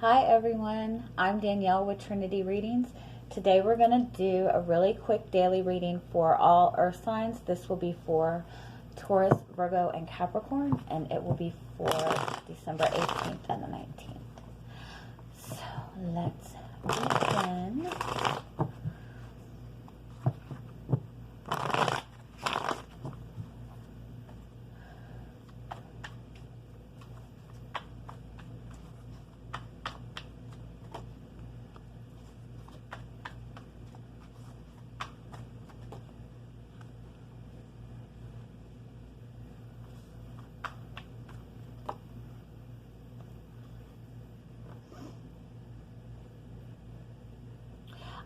Hi everyone, I'm Danielle with Trinity Readings. Today we're going to do a really quick daily reading for all earth signs. This will be for Taurus, Virgo, and Capricorn, and it will be for December 18th and the 19th. So let's begin.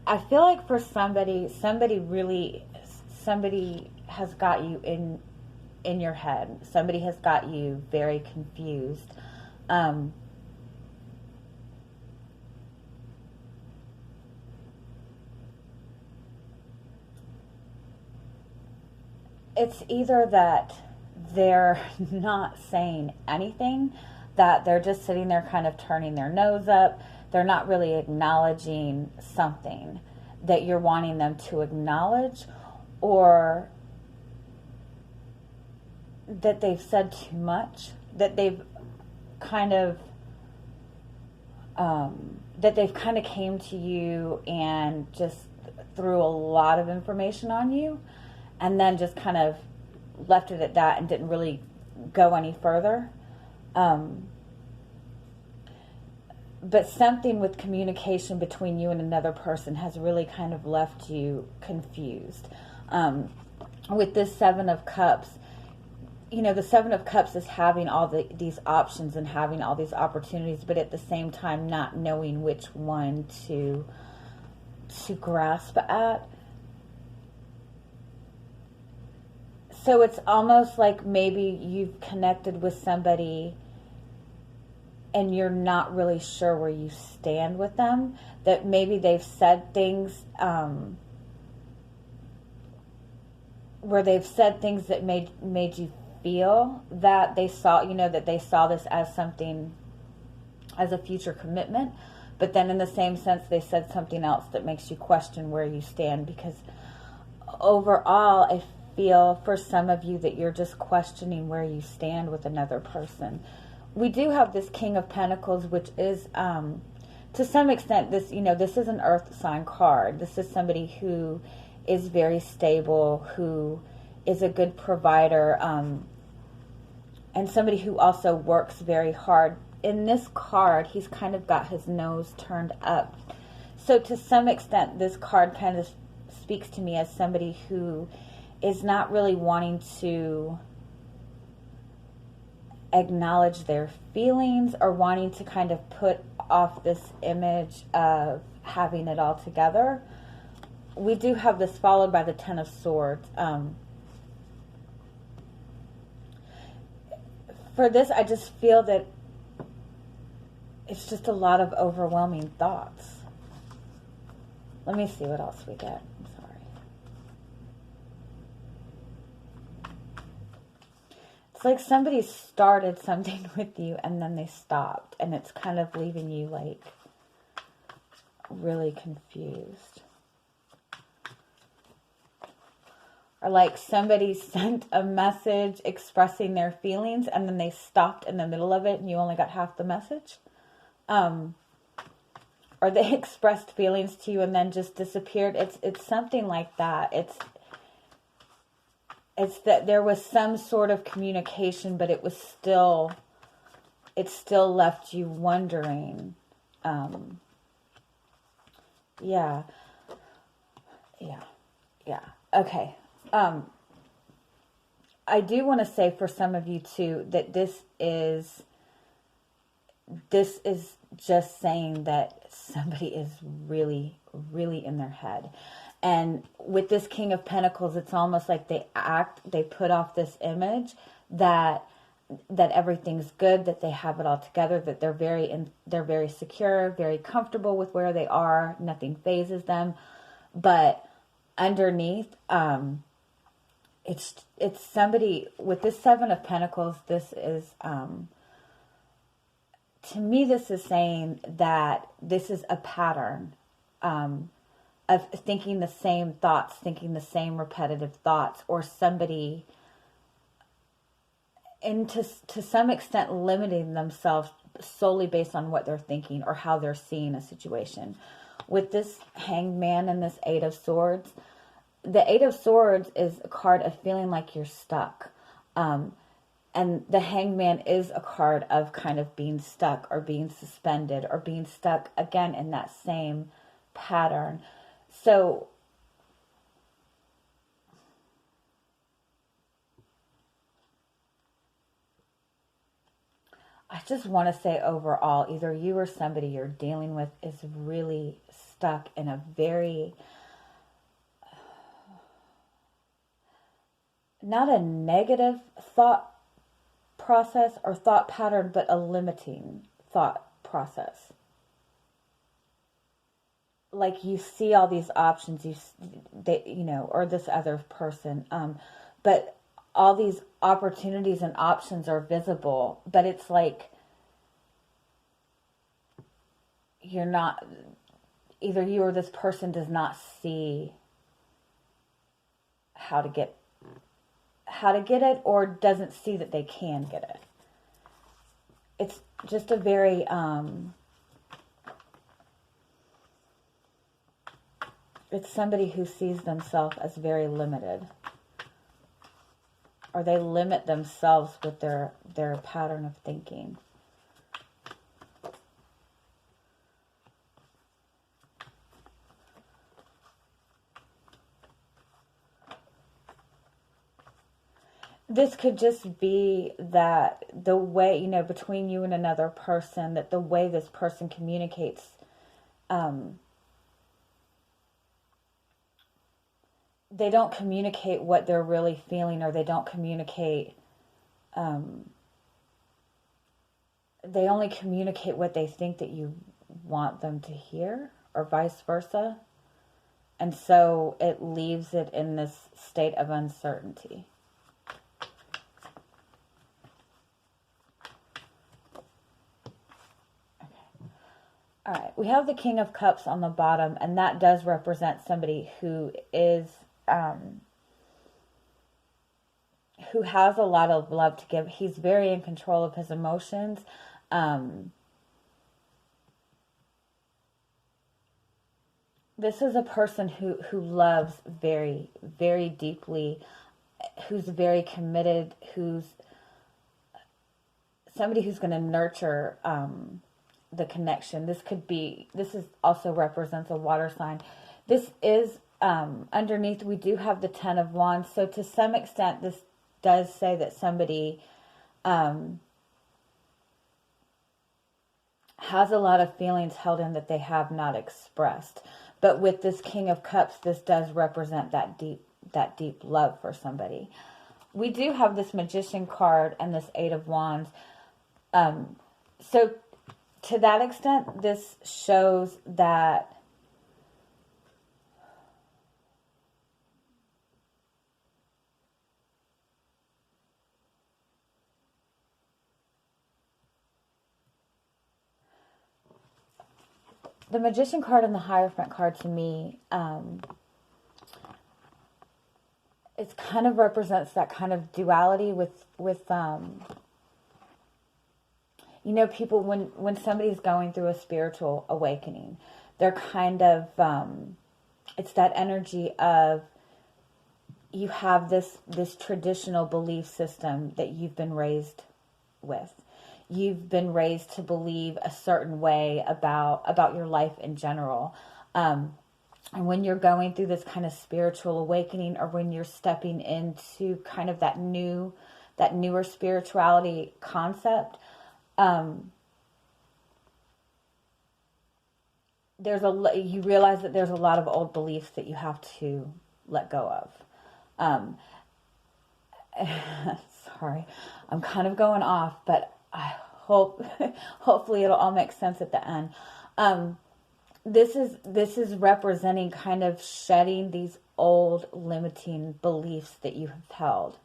I feel like for somebody has got you in your head. Somebody has got you very confused. It's either that they're not saying anything, that they're just sitting there kind of turning their nose up. They're not really acknowledging something that you're wanting them to acknowledge, or that they've said too much, that they've kind of came to you and just threw a lot of information on you, and then just kind of left it at that and didn't really go any further. But something with communication between you and another person has really kind of left you confused. With this Seven of Cups, the Seven of Cups is having all these options and having all these opportunities, but at the same time not knowing which one to grasp at. So it's almost like maybe you've connected with somebody and you're not really sure where you stand with them, that maybe they've said things that made you feel that they saw this as something, as a future commitment, but then in the same sense they said something else that makes you question where you stand, because overall I feel for some of you that you're just questioning where you stand with another person. We do have this King of Pentacles, which is, to some extent, this is an earth sign card. This is somebody who is very stable, who is a good provider, and somebody who also works very hard. In this card, he's kind of got his nose turned up. So to some extent, this card kind of speaks to me as somebody who is not really wanting to acknowledge their feelings, or wanting to kind of put off this image of having it all together. We do have this followed by the Ten of Swords. For this, I just feel that it's just a lot of overwhelming thoughts. Let me see what else we get. I'm sorry. It's like somebody started something with you and then they stopped, and it's kind of leaving you like really confused. Or like somebody sent a message expressing their feelings and then they stopped in the middle of it and you only got half the message. Or they expressed feelings to you and then just disappeared. It's something like that. It's that there was some sort of communication, but it still left you wondering. Yeah. Okay. I do want to say for some of you too, that this is just saying that somebody is really, really in their head. And with this King of Pentacles, it's almost like they put off this image that everything's good, that they have it all together, that they're very secure, very comfortable with where they are, nothing phases them. But underneath, it's somebody with this Seven of Pentacles. This is to me, this is saying that this is a pattern of thinking the same thoughts, thinking the same repetitive thoughts, or somebody, and to some extent limiting themselves solely based on what they're thinking or how they're seeing a situation. With this Hanged Man and this Eight of Swords, the Eight of Swords is a card of feeling like you're stuck. And the Hanged Man is a card of kind of being stuck or being suspended or being stuck again in that same pattern. So I just want to say overall, either you or somebody you're dealing with is really stuck in a very, not a negative thought process or thought pattern, but a limiting thought process. Like you see all these options, or this other person, but all these opportunities and options are visible, but it's like you're not, either you or this person does not see how to get it, or doesn't see that they can get it. It's just a very it's somebody who sees themselves as very limited, or they limit themselves with their pattern of thinking. This could just be that the way, between you and another person, that the way this person communicates, they don't communicate what they're really feeling, or they don't communicate, they only communicate what they think that you want them to hear, or vice versa. And so it leaves it in this state of uncertainty. All right, we have the King of Cups on the bottom, and that does represent somebody who is, who has a lot of love to give. He's very in control of his emotions. This is a person who loves very, very deeply, who's very committed, who's somebody who's going to nurture, the connection. This is also represents a water sign. This is, underneath, we do have the Ten of Wands. So to some extent, this does say that somebody has a lot of feelings held in that they have not expressed. But with this King of Cups, this does represent that deep love for somebody. We do have this Magician card and this Eight of Wands. So to that extent, this shows that the Magician card and the Hierophant card, to me, it kind of represents that kind of duality with people, when somebody's going through a spiritual awakening, they're kind of, it's that energy of, you have this traditional belief system that you've been raised with. You've been raised to believe a certain way about your life in general. And when you're going through this kind of spiritual awakening, or when you're stepping into kind of that newer spirituality concept, you realize that there's a lot of old beliefs that you have to let go of. Sorry, I'm kind of going off, but I hopefully it'll all make sense at the end. This is representing kind of shedding these old limiting beliefs that you have held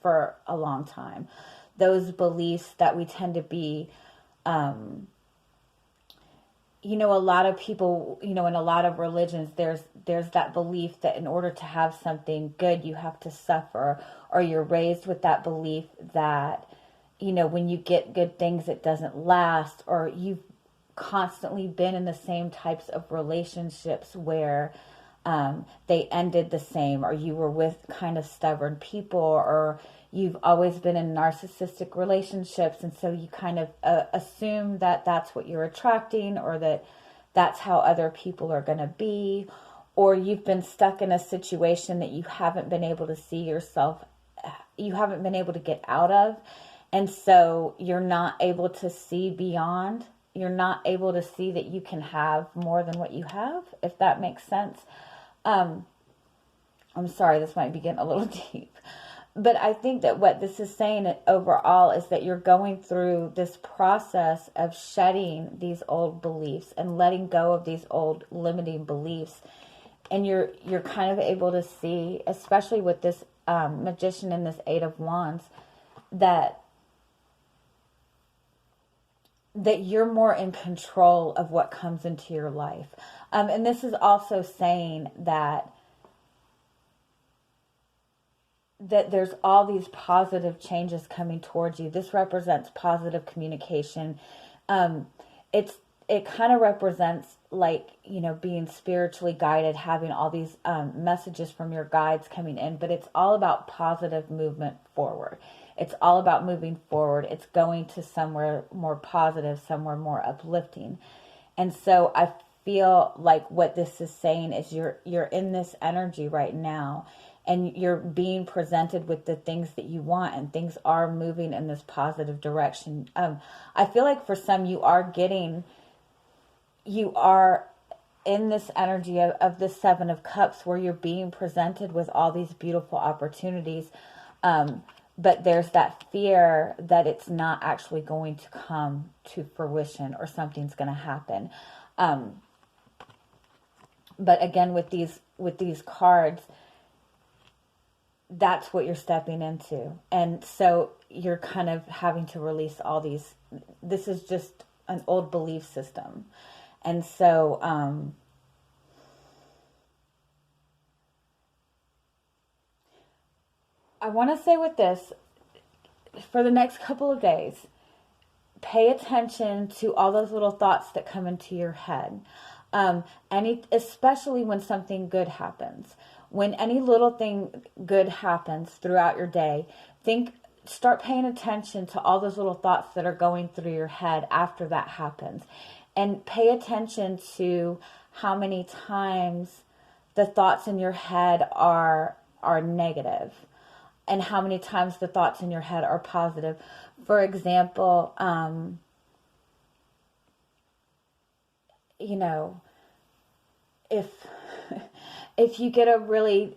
for a long time. Those beliefs that we tend to be a lot of people, in a lot of religions, there's that belief that in order to have something good, you have to suffer, or you're raised with that belief that, when you get good things, it doesn't last, or you've constantly been in the same types of relationships where they ended the same, or you were with kind of stubborn people, or you've always been in narcissistic relationships, and so you kind of assume that that's what you're attracting, or that that's how other people are going to be, or you've been stuck in a situation that you haven't been able to see yourself, you haven't been able to get out of, and so you're not able to see beyond. You're not able to see that you can have more than what you have, if that makes sense. I'm sorry, this might be getting a little deep. But I think that what this is saying overall is that you're going through this process of shedding these old beliefs and letting go of these old limiting beliefs. And you're kind of able to see, especially with this magician and this Eight of Wands, that you're more in control of what comes into your life. And this is also saying that there's all these positive changes coming towards you. This represents positive communication. It kind of represents like, being spiritually guided, having all these messages from your guides coming in, but it's all about positive movement forward. It's all about moving forward. It's going to somewhere more positive, somewhere more uplifting. And so I feel like what this is saying is you're in this energy right now, and you're being presented with the things that you want, and things are moving in this positive direction. I feel like for some, you are in this energy of the Seven of Cups, where you're being presented with all these beautiful opportunities. But there's that fear that it's not actually going to come to fruition, or something's going to happen. But again, with these cards, that's what you're stepping into. And so you're kind of having to release all these. This is just an old belief system. And so, I want to say with this, for the next couple of days, pay attention to all those little thoughts that come into your head. Especially when something good happens. When any little thing good happens throughout your day, start paying attention to all those little thoughts that are going through your head after that happens. And pay attention to how many times the thoughts in your head are negative, and how many times the thoughts in your head are positive. For example, if you get a really,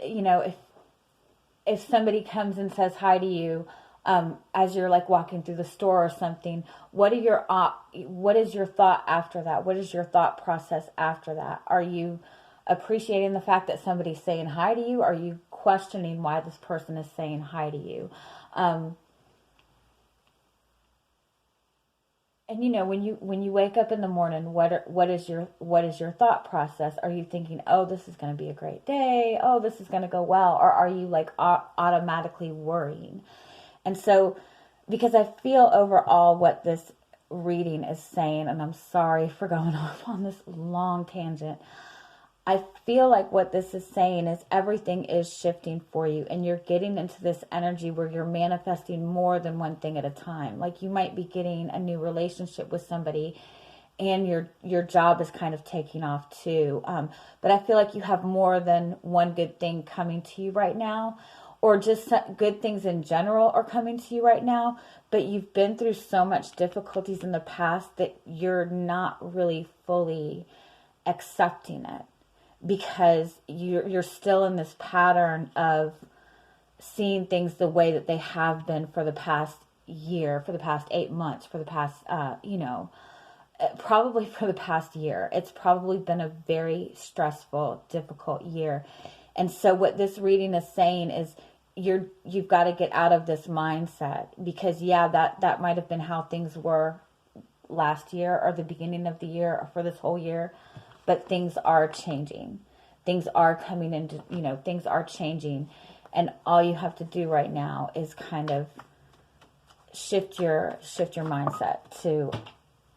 if somebody comes and says hi to you, as you're like walking through the store or something, what is your thought after that? What is your thought process after that? Are you appreciating the fact that somebody's saying hi to you? Are you questioning why this person is saying hi to you? And when you wake up in the morning, what is your thought process? Are you thinking, oh, this is going to be a great day, oh, this is going to go well, or are you like automatically worrying? And so, because I feel overall what this reading is saying, and I'm sorry for going off on this long tangent, I feel like what this is saying is everything is shifting for you, and you're getting into this energy where you're manifesting more than one thing at a time. Like you might be getting a new relationship with somebody, and your job is kind of taking off too. But I feel like you have more than one good thing coming to you right now, or just good things in general are coming to you right now. But you've been through so much difficulties in the past that you're not really fully accepting it, because you're still in this pattern of seeing things the way that they have been for the past year, for the past 8 months, for the past, probably for the past year. It's probably been a very stressful, difficult year. And so what this reading is saying is you've got to get out of this mindset, because that might have been how things were last year or the beginning of the year or for this whole year, but things are changing. Things are coming into, you know, things are changing. And all you have to do right now is kind of shift your mindset to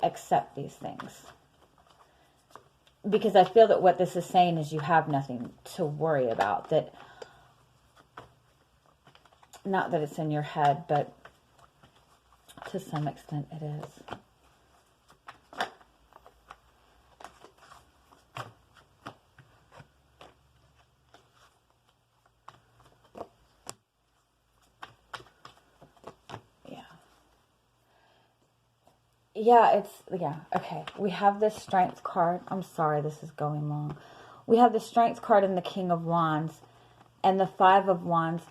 accept these things. Because I feel that what this is saying is you have nothing to worry about. That, not that it's in your head, but to some extent it is. Yeah, okay. We have this Strength card. I'm sorry, this is going long. We have the Strength card and the King of Wands. And the Five of Wands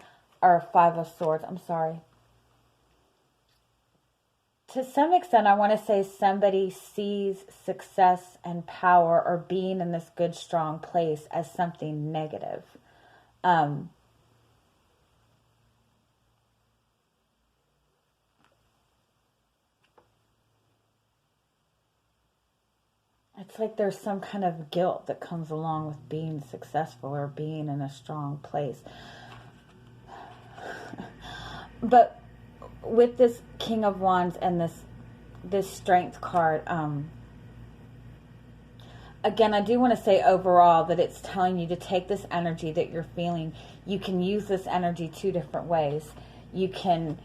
are Five of Swords. I'm sorry. To some extent, I want to say somebody sees success and power or being in this good, strong place as something negative. It's like there's some kind of guilt that comes along with being successful or being in a strong place. But with this King of Wands and this Strength card, again, I do want to say overall that it's telling you to take this energy that you're feeling. You can use this energy two different ways. You can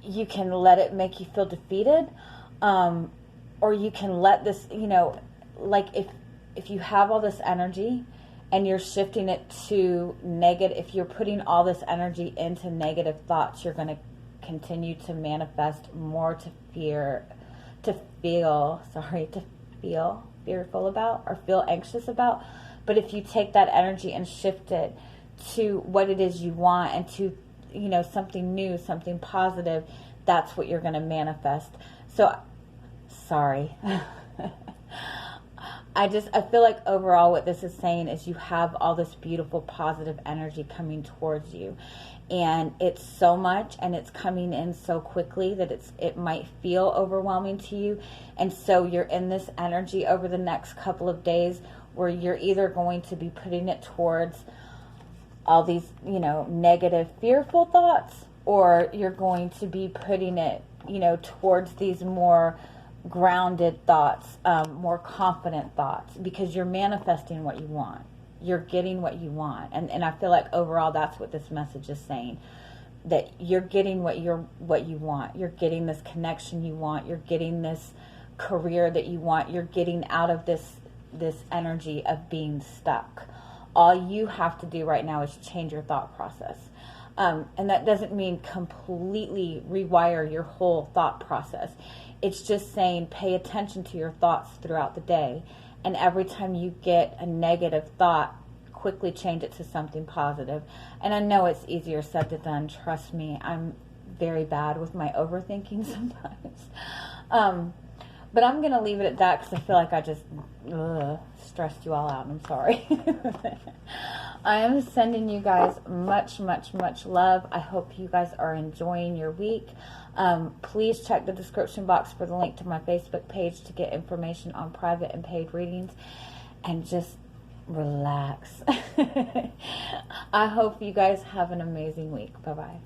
let it make you feel defeated, or you can let this, you know, like if you have all this energy and you're shifting it to negative, if you're putting all this energy into negative thoughts, you're going to continue to manifest more to feel fearful about or feel anxious about. But if you take that energy and shift it to what it is you want and to, you know, something new, something positive, that's what you're going to manifest. So, sorry. I feel like overall what this is saying is you have all this beautiful positive energy coming towards you, and it's so much and it's coming in so quickly that it might feel overwhelming to you. And so you're in this energy over the next couple of days where you're either going to be putting it towards all these, you know, negative, fearful thoughts, or you're going to be putting it, you know, towards these more grounded thoughts, more confident thoughts, because you're manifesting what you want. You're getting what you want. And I feel like overall that's what this message is saying, that you're getting what you want. You're getting this connection you want. You're getting this career that you want. You're getting out of this energy of being stuck. All you have to do right now is change your thought process. And that doesn't mean completely rewire your whole thought process. It's just saying pay attention to your thoughts throughout the day. And every time you get a negative thought, quickly change it to something positive. And I know it's easier said than done. Trust me, I'm very bad with my overthinking sometimes. But I'm going to leave it at that because I feel like I just stressed you all out. I'm sorry. I am sending you guys much, much, much love. I hope you guys are enjoying your week. Please check the description box for the link to my Facebook page to get information on private and paid readings. And just relax. I hope you guys have an amazing week. Bye-bye.